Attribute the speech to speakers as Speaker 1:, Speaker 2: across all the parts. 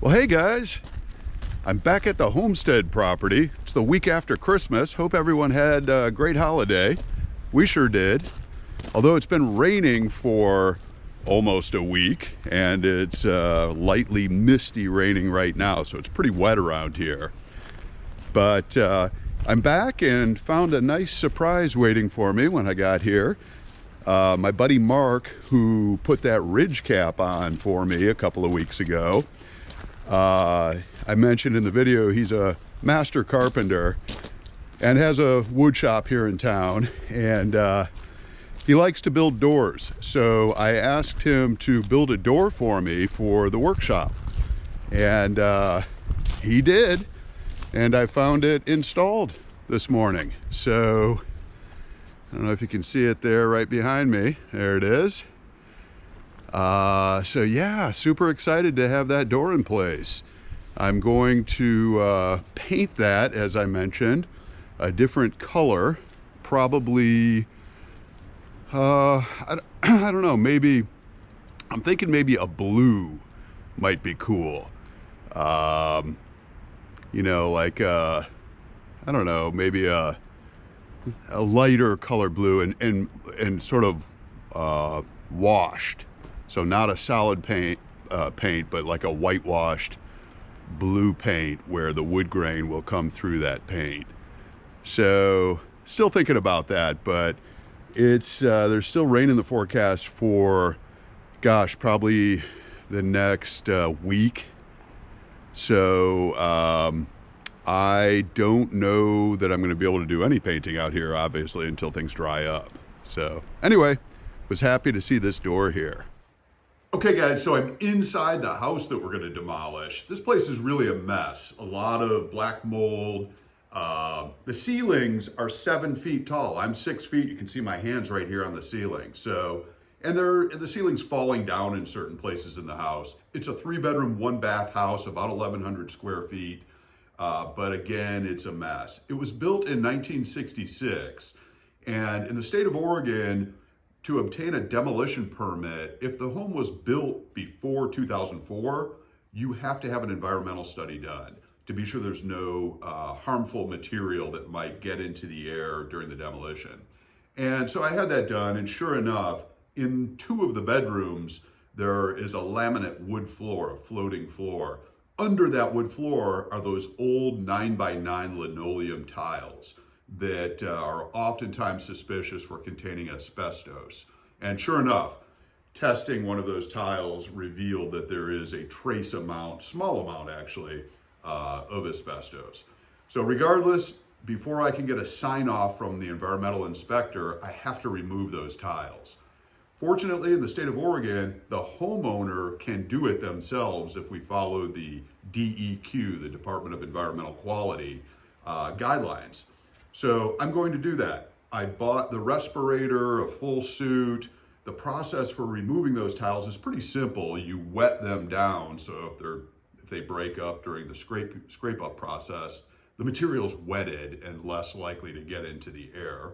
Speaker 1: Well, hey guys, I'm back at the homestead property. It's the week after Christmas. Hope everyone had a great holiday. We sure did. Although it's been raining for almost a week, and it's lightly misty raining right now, so it's pretty wet around here. But I'm back and found a nice surprise waiting for me when I got here. My buddy Mark, who put that ridge cap on for me a couple of weeks ago, I mentioned in the video he's a master carpenter and has a wood shop here in town, and he likes to build doors. So I asked him to build a door for me for the workshop, and he did, and I found it installed this morning. So I don't know if you can see it there right behind me. There it is. So yeah, super excited to have that door in place. I'm going to paint that, as I mentioned, a different color, probably, I don't know, maybe, I'm thinking maybe a blue might be cool. You know, like, I don't know, maybe a lighter color blue and sort of washed. So not a solid paint, but like a whitewashed blue paint where the wood grain will come through that paint. So still thinking about that, but it's there's still rain in the forecast for, gosh, probably the next week. So I don't know that I'm going to be able to do any painting out here, obviously, until things dry up. So anyway, was happy to see this door here. Okay guys, so I'm inside the house that we're going to demolish. This place is really a mess. A lot of black mold. The ceilings are 7 feet tall. I'm 6 feet. You can see my hands right here on the ceiling. So, and the ceiling's falling down in certain places in the house. It's a 3-bedroom, 1-bath house, about 1,100 square feet. But again, it's a mess. It was built in 1966, and in the state of Oregon, to obtain a demolition permit, if the home was built before 2004, you have to have an environmental study done to be sure there's no harmful material that might get into the air during the demolition. And so I had that done, and sure enough, in 2 of the bedrooms, there is a laminate wood floor, a floating floor. Under that wood floor are those old 9x9 linoleum tiles that are oftentimes suspicious for containing asbestos. And sure enough, testing one of those tiles revealed that there is a trace amount, small amount actually, of asbestos. So regardless, before I can get a sign off from the environmental inspector, I have to remove those tiles. Fortunately, in the state of Oregon, the homeowner can do it themselves if we follow the DEQ, the Department of Environmental Quality, guidelines. So I'm going to do that. I bought the respirator, a full suit. The process for removing those tiles is pretty simple. You wet them down, so if they break up during the scrape up process, the material's wetted and less likely to get into the air.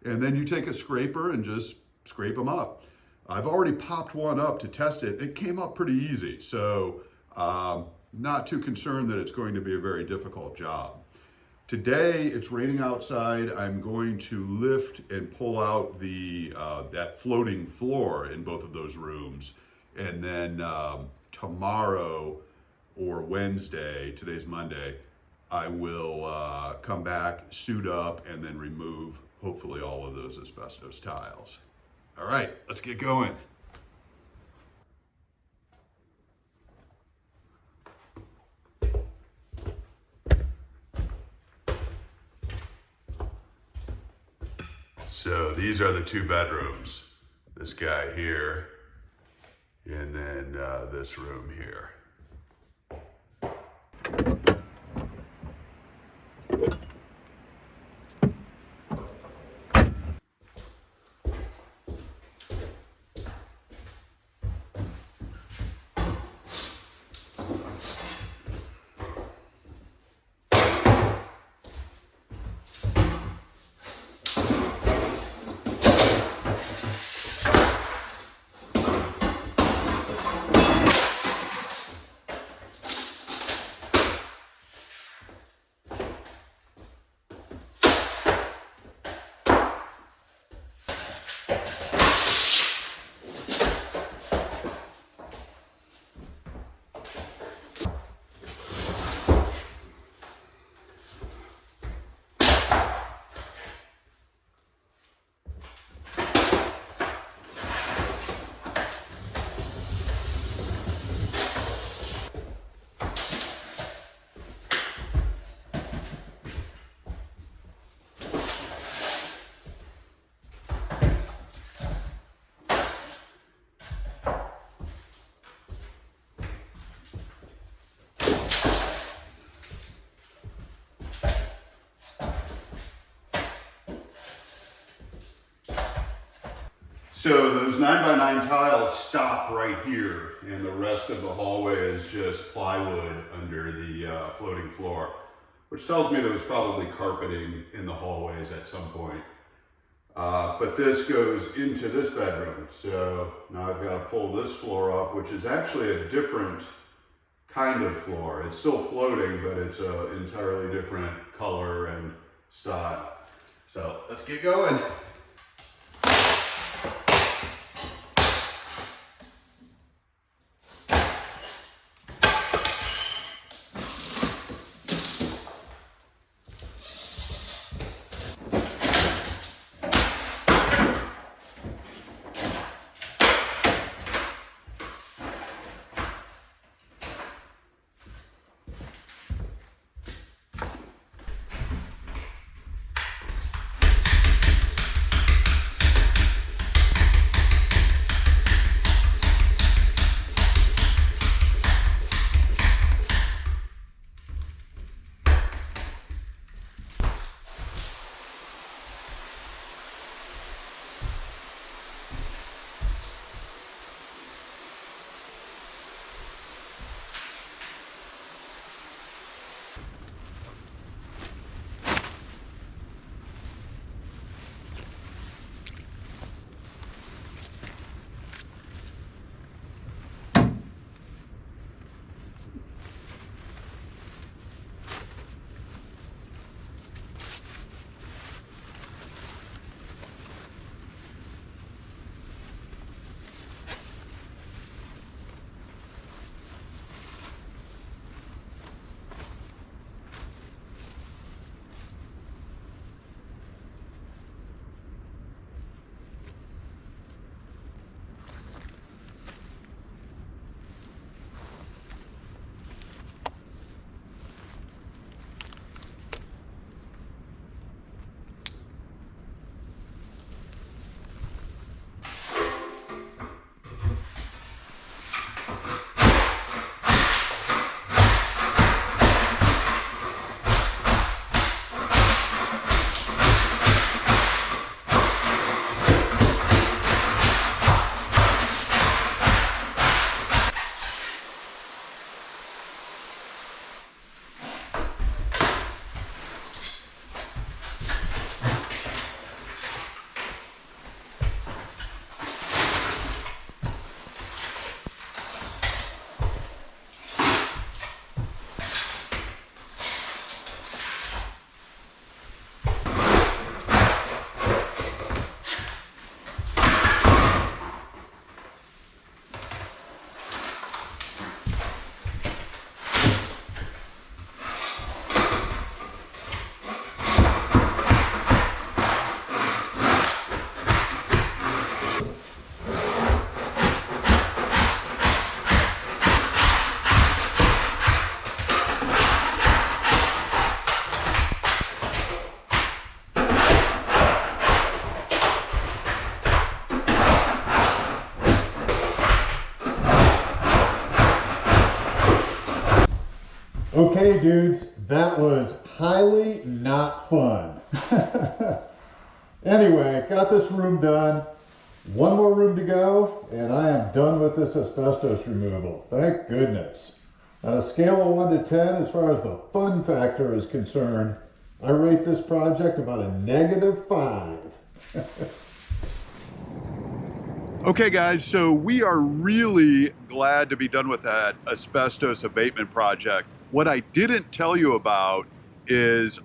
Speaker 1: And then you take a scraper and just scrape them up. I've already popped one up to test it. It came up pretty easy, so not too concerned that it's going to be a very difficult job. Today, it's raining outside. I'm going to lift and pull out that floating floor in both of those rooms. And then tomorrow or Wednesday, today's Monday, I will come back, suit up, and then remove, hopefully, all of those asbestos tiles. All right, let's get going. So these are the 2 bedrooms. This guy here, and then this room here. So those 9x9 tiles stop right here, and the rest of the hallway is just plywood under the floating floor, which tells me there was probably carpeting in the hallways at some point. But this goes into this bedroom, so now I've got to pull this floor up, which is actually a different kind of floor. It's still floating, but it's an entirely different color and style. So let's get going.
Speaker 2: Okay, dudes, that was highly not fun. Anyway, got this room done. One more room to go, and I am done with this asbestos removal. Thank goodness. On a scale of 1 to 10, as far as the fun factor is concerned, I rate this project about a -5.
Speaker 1: Okay guys, so we are really glad to be done with that asbestos abatement project. What I didn't tell you about is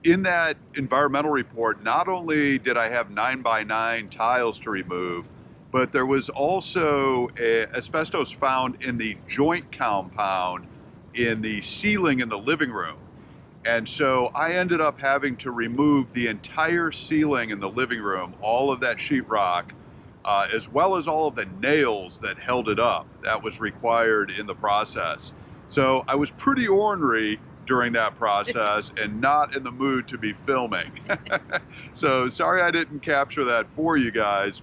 Speaker 1: in that environmental report, not only did I have 9x9 tiles to remove, but there was also asbestos found in the joint compound in the ceiling in the living room. And so I ended up having to remove the entire ceiling in the living room, all of that sheetrock, as well as all of the nails that held it up. That was required in the process. So I was pretty ornery during that process and not in the mood to be filming. So sorry I didn't capture that for you guys.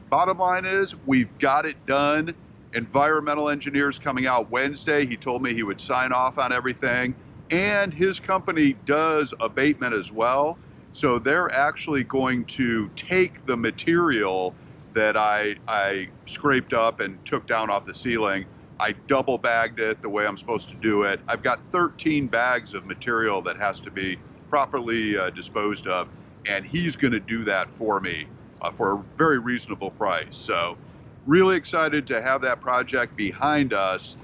Speaker 1: Bottom line is, we've got it done. Environmental engineer's coming out Wednesday. He told me he would sign off on everything. And his company does abatement as well. So they're actually going to take the material that I scraped up and took down off the ceiling. I double bagged it the way I'm supposed to do it. I've got 13 bags of material that has to be properly disposed of, and he's going to do that for me for a very reasonable price. So really excited to have that project behind us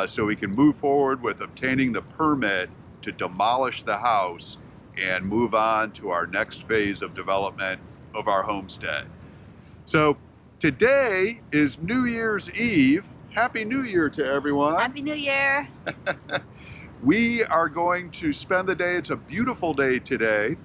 Speaker 1: so we can move forward with obtaining the permit to demolish the house and move on to our next phase of development of our homestead. So today is New Year's Eve. Happy New Year to everyone.
Speaker 3: Happy New Year.
Speaker 1: We are going to spend the day. It's a beautiful day today.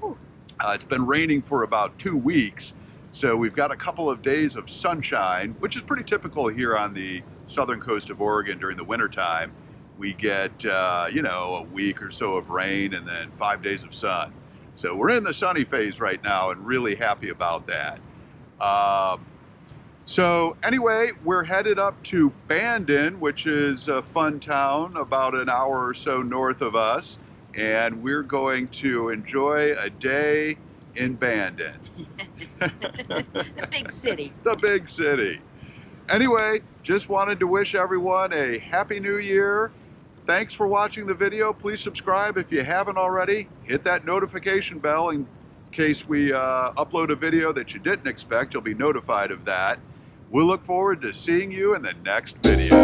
Speaker 1: It's been raining for about 2 weeks, so we've got a couple of days of sunshine, which is pretty typical here on the southern coast of Oregon during the wintertime. We get, a week or so of rain and then 5 days of sun. So we're in the sunny phase right now and really happy about that. So anyway, we're headed up to Bandon, which is a fun town about an hour or so north of us, and we're going to enjoy a day in Bandon.
Speaker 3: The big city.
Speaker 1: The big city. Anyway, just wanted to wish everyone a Happy New Year. Thanks for watching the video. Please subscribe if you haven't already. Hit that notification bell in case we upload a video that you didn't expect. You'll be notified of that. We'll look forward to seeing you in the next video.